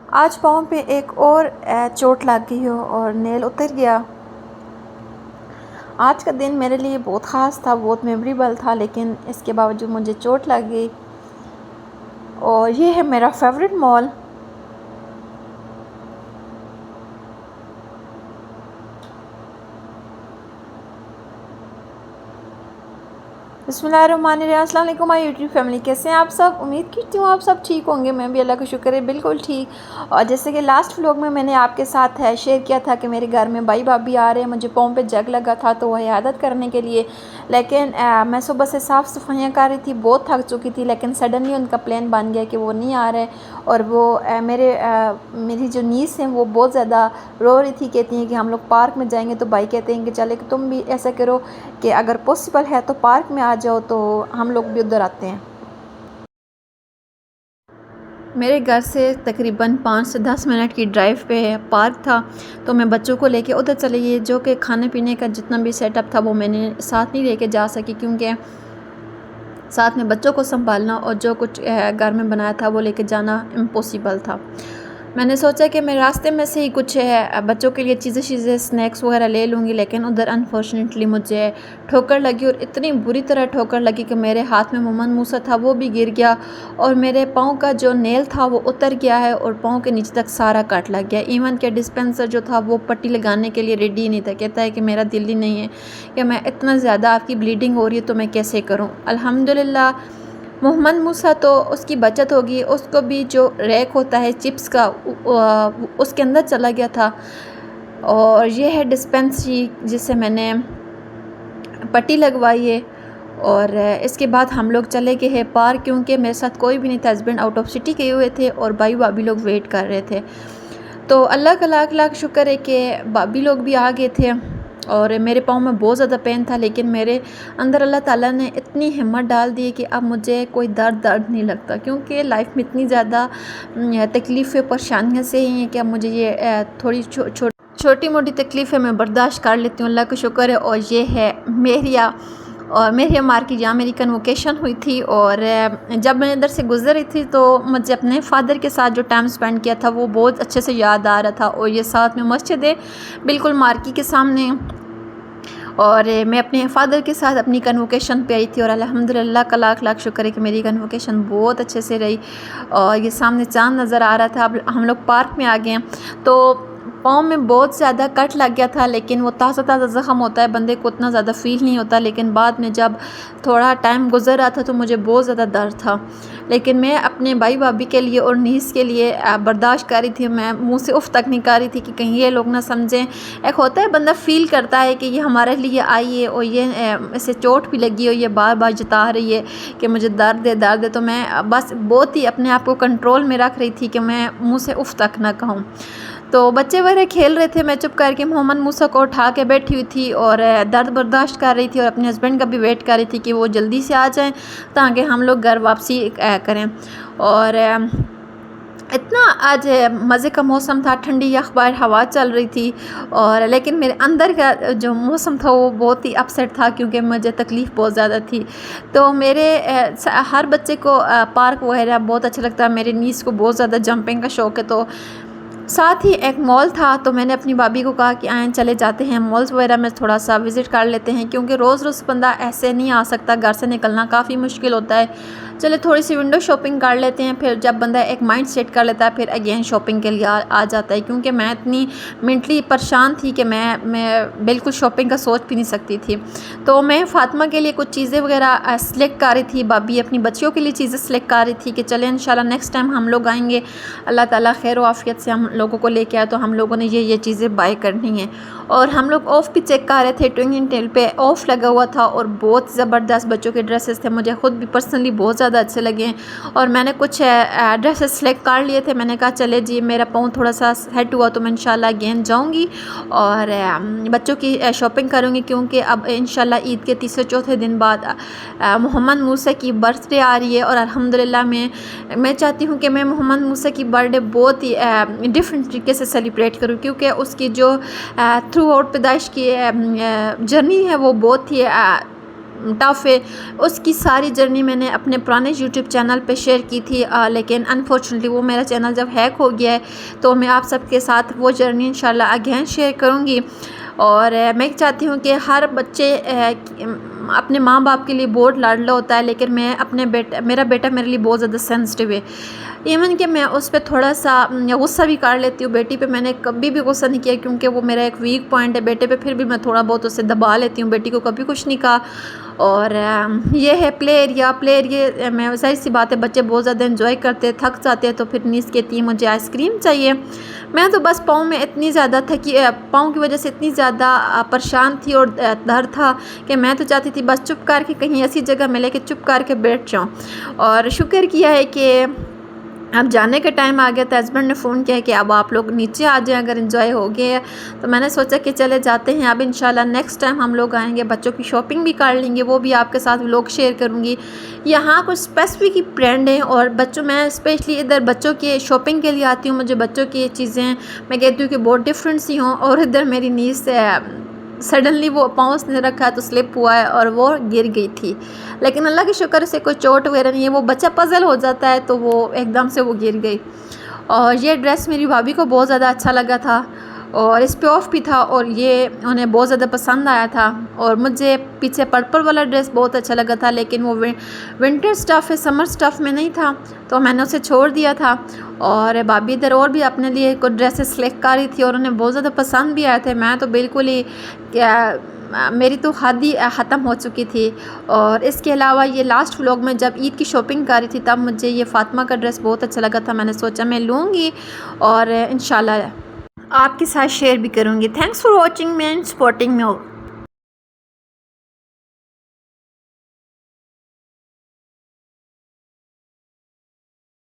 आज पाँव पे एक और चोट लग गई हो और नेल उतर गया। आज का दिन मेरे लिए बहुत ख़ास था, बहुत मेमोरेबल था, लेकिन इसके बावजूद मुझे चोट लग गई। और ये है मेरा फेवरेट मॉल। बिस्मिल्लाहिर्रहमानिर्रहीम। अस्सलाम वालेकुम माय यूट्यूब फैमिली, कैसे हैं आप सब। उम्मीद करती हूँ आप सब ठीक होंगे। मैं भी अल्लाह का शुक्र है बिल्कुल ठीक। और जैसे कि लास्ट व्लॉग में मैंने आपके साथ शेयर किया था कि मेरे घर में भाई भाभी आ रहे हैं, मुझे पाँव पे जग लगा था तो वह इयादत करने के लिए। लेकिन मैं सुबह से साफ़ सफाइयाँ कर रही थी, बहुत थक चुकी थी, लेकिन सडनली उनका प्लान बन गया कि वो नहीं आ रहे। और वो मेरी जो नीस हैं वो बहुत ज़्यादा रो रही थी, कहती हैं कि हम लोग पार्क में जाएंगे। तो भाई कहते हैं कि चले कि तुम भी ऐसा करो कि अगर पॉसिबल है तो पार्क में आ जाओ, तो हम लोग भी उधर आते हैं। मेरे घर से तकरीबन 5 से 10 मिनट की ड्राइव पे है पार्क था, तो मैं बच्चों को लेके उधर चली गई। जो कि खाने पीने का जितना भी सेटअप था वो मैंने साथ नहीं लेके जा सकी, क्योंकि साथ में बच्चों को संभालना और जो कुछ घर में बनाया था वो लेके जाना इम्पॉसिबल था। मैंने सोचा कि मैं रास्ते में से ही कुछ बच्चों के लिए चीज़ें स्नैक्स वगैरह ले लूँगी, लेकिन उधर अनफॉर्चुनेटली मुझे ठोकर लगी, और इतनी बुरी तरह ठोकर लगी कि मेरे हाथ में मोमन मूसा था वो भी गिर गया, और मेरे पाँव का जो नेल था वो उतर गया है, और पाँव के नीचे तक सारा कट लग गया। इवन के डिस्पेंसर जो था वो पट्टी लगाने के लिए रेडी ही नहीं था। कहता है कि मेरा दिल ही नहीं है कि मैं इतना ज़्यादा आपकी ब्लीडिंग हो रही है तो मैं कैसे करूँ। अल्हम्दुलिल्लाह मोहम्मद मूसा तो उसकी बचत होगी, उसको भी जो रैक होता है चिप्स का उसके अंदर चला गया था। और ये है डिस्पेंसरी जिसे मैंने पट्टी लगवाई है। और इसके बाद हम लोग चले गए हैं पार्क, क्योंकि मेरे साथ कोई भी नहीं था। हस्बैंड आउट ऑफ सिटी गए हुए थे और भाई भाभी लोग वेट कर रहे थे। तो अल्लाह का लाख लाख शुक्र है कि भाभी लोग भी आ गए थे। और मेरे पाँव में बहुत ज़्यादा पेन था, लेकिन मेरे अंदर अल्लाह ताला ने इतनी हिम्मत डाल दी कि अब मुझे कोई दर्द नहीं लगता, क्योंकि लाइफ में इतनी ज़्यादा तकलीफ़ें परेशानियाँ से ही हैं कि अब मुझे ये थोड़ी छोटी मोटी तकलीफ़ें मैं बर्दाश्त कर लेती हूँ। अल्लाह का शुक्र है। और ये है मेरिया मार्केट, जहाँ मेरी कन्वोकेशन हुई थी। और जब मैं इधर से गुजर रही थी तो मुझे अपने फ़ादर के साथ जो टाइम स्पेंड किया था वो बहुत अच्छे से याद आ रहा था। और ये साथ में मस्जिद है बिल्कुल मार्केट के सामने। और मैं अपने फ़ादर के साथ अपनी कन्वोकेशन पे आई थी, और अल्हम्दुलिल्लाह का लाख लाख शुक्र है कि मेरी कन्वोकेशन बहुत अच्छे से रही। और ये सामने चाँद नज़र आ रहा था। अब हम लोग पार्क में आ गए हैं, तो पाँव में बहुत ज़्यादा कट लग गया था, लेकिन वो ताज़ा ताज़ा ज़ख़म होता है, बंदे को उतना ज़्यादा फ़ील नहीं होता। लेकिन बाद में जब थोड़ा टाइम गुजर रहा था तो मुझे बहुत ज़्यादा दर्द था, लेकिन मैं अपने भाई भाभी के लिए और नीस के लिए बर्दाश्त कर रही थी। मैं मुँह से उफ़ तक नहीं कर रही थी कि कहीं ये लोग ना समझें। एक होता है बंदा फ़ील करता है कि ये हमारे लिए आई है और ये इसे चोट भी लगी हो, ये बार बार जता रही है कि मुझे दर्द है। तो मैं बस बहुत ही अपने आप को कंट्रोल में रख रही थी कि मैं मुँह से उफ़ तक ना कहूँ। तो बच्चे वगैरह खेल रहे थे, मैं चुप करके मोहम्मद मूसा को उठा के बैठी हुई थी और दर्द बर्दाश्त कर रही थी, और अपने हस्बैंड का भी वेट कर रही थी कि वो जल्दी से आ जाएं ताकि हम लोग घर वापसी करें। और इतना आज मज़े का मौसम था, ठंडी अखबार हवा चल रही थी। और लेकिन मेरे अंदर का जो मौसम था वो बहुत ही अपसेट था, क्योंकि मुझे तकलीफ़ बहुत ज़्यादा थी। तो मेरे हर बच्चे को पार्क वगैरह बहुत अच्छा लगता है। मेरे नीस को बहुत ज़्यादा जंपिंग का शौक़ है, तो साथ ही एक मॉल था। तो मैंने अपनी भाभी को कहा कि आएँ चले जाते हैं मॉल्स वगैरह में थोड़ा सा विज़िट कर लेते हैं, क्योंकि रोज़ रोज़ बंदा ऐसे नहीं आ सकता, घर से निकलना काफ़ी मुश्किल होता है। चले थोड़ी सी विंडो शॉपिंग कर लेते हैं, फिर जब बंदा एक माइंड सेट कर लेता है फिर अगेन शॉपिंग के लिए आ जाता है। क्योंकि मैं इतनी मेंटली परेशान थी कि मैं बिल्कुल शॉपिंग का सोच भी नहीं सकती थी। तो मैं फ़ातिमा के लिए कुछ चीज़ें वगैरह सेलेक्ट कर रही थी, भाभी अपनी बच्चियों के लिए चीज़ें सेलेक्ट कर रही थी कि चलें इंशाल्लाह नेक्स्ट टाइम हम लोग आएंगे, अल्लाह ताला खैर आफ़ियत से हम लोगों को लेके आए, तो हम लोगों ने ये चीज़ें बाय करनी है। और हम लोग ऑफ़ भी चेक कर रहे थे, ट्विंकिंग टेल पे ऑफ़ लगा हुआ था और बहुत ज़बरदस्त बच्चों के ड्रेसेस थे, मुझे ख़ुद भी पर्सनली बहुत ज़्यादा अच्छे लगे। और मैंने कुछ ड्रेसेस सेलेक्ट कर लिए थे। मैंने कहा चले जी मेरा पाँव थोड़ा सा सेट हुआ तो मैं इंशाल्लाह अगेन जाऊंगी और बच्चों की शॉपिंग करूंगी, क्योंकि अब इंशाल्लाह ईद के तीसरे चौथे दिन बाद मोहम्मद मूसा की बर्थडे आ रही है। और अल्हम्दुलिल्लाह मैं चाहती हूँ कि मैं मोहम्मद मूसा की बर्थडे बहुत ही डिफरेंट तरीके से सेलिब्रेट करूँ, क्योंकि उसकी जो थ्रू आउट पैदाइश की जर्नी है वो बहुत ही टफ़ है, उसकी सारी जर्नी मैंने अपने पुराने यूट्यूब चैनल पे शेयर की थी, लेकिन अनफॉर्चुनेटली वो मेरा चैनल जब हैक हो गया है तो मैं आप सबके साथ वो जर्नी इंशाल्लाह अगेन शेयर करूँगी। और मैं चाहती हूँ कि हर बच्चे अपने माँ बाप के लिए बहुत लाडला होता है, लेकिन मेरा बेटा मेरे लिए बहुत ज़्यादा सेंसिटिव है। इवन कि मैं उस पर थोड़ा सा गुस्सा भी कर लेती हूँ। बेटी पे मैंने कभी भी गुस्सा नहीं किया क्योंकि वो मेरा एक वीक पॉइंट है। बेटे पे फिर भी मैं थोड़ा बहुत उसे दबा लेती हूँ, बेटी को कभी कुछ नहीं कहा। और ये है प्ले एरिया में सही सी बात है, बच्चे बहुत ज़्यादा इन्जॉय करते हैं, थक जाते हैं तो फिर नीस कहती है मुझे आइसक्रीम चाहिए। मैं तो बस पाँव में इतनी ज़्यादा थकी, पाँव की वजह से इतनी ज़्यादा परेशान थी और दर्द था कि मैं तो चाहती थी बस चुप करके कहीं ऐसी जगह मिले कि चुप करके बैठ जाऊँ। और शुक्र किया है कि अब जाने का टाइम आ गया था। हस्बैंड ने फ़ोन किया कि अब आप लोग नीचे आ जाएं अगर एंजॉय हो गया। तो मैंने सोचा कि चले जाते हैं। अब इंशाल्लाह नेक्स्ट टाइम हम लोग आएंगे, बच्चों की शॉपिंग भी कर लेंगे, वो भी आपके साथ व्लॉग शेयर करूँगी। यहाँ कुछ स्पेसिफिक ब्रांड हैं और मैं स्पेशली इधर बच्चों के शॉपिंग के लिए आती हूँ। मुझे बच्चों की चीज़ें मैं कहती हूँ कि बहुत डिफरेंट सी हों। और इधर मेरी नीस सडनली वो पाँव उसने रखा तो स्लिप हुआ है और वो गिर गई थी, लेकिन अल्लाह के शुक्र से कोई चोट वगैरह नहीं है। वो बच्चा पजल हो जाता है तो वो एकदम से वो गिर गई। और ये ड्रेस मेरी भाभी को बहुत ज़्यादा अच्छा लगा था और इस पे ऑफ भी था और ये उन्हें बहुत ज़्यादा पसंद आया था। और मुझे पीछे पर्पल वाला ड्रेस बहुत अच्छा लगा था, लेकिन वो विंटर स्टफ़ है, समर स्टफ़ में नहीं था तो मैंने उसे छोड़ दिया था। और भाभी इधर और भी अपने लिए कुछ ड्रेसेस सेलेक्ट कर रही थी और उन्हें बहुत ज़्यादा पसंद भी आए थे। मैं तो बिल्कुल ही मेरी तो हद ही ख़त्म हो चुकी थी। और इसके अलावा ये लास्ट व्लॉग में जब ईद की शॉपिंग कर रही थी तब मुझे ये फ़ातिमा का ड्रेस बहुत अच्छा लगा था। मैंने सोचा मैं लूँगी और इंशाल्लाह आपके साथ शेयर भी करूँगी। Thanks for watching me and supporting me.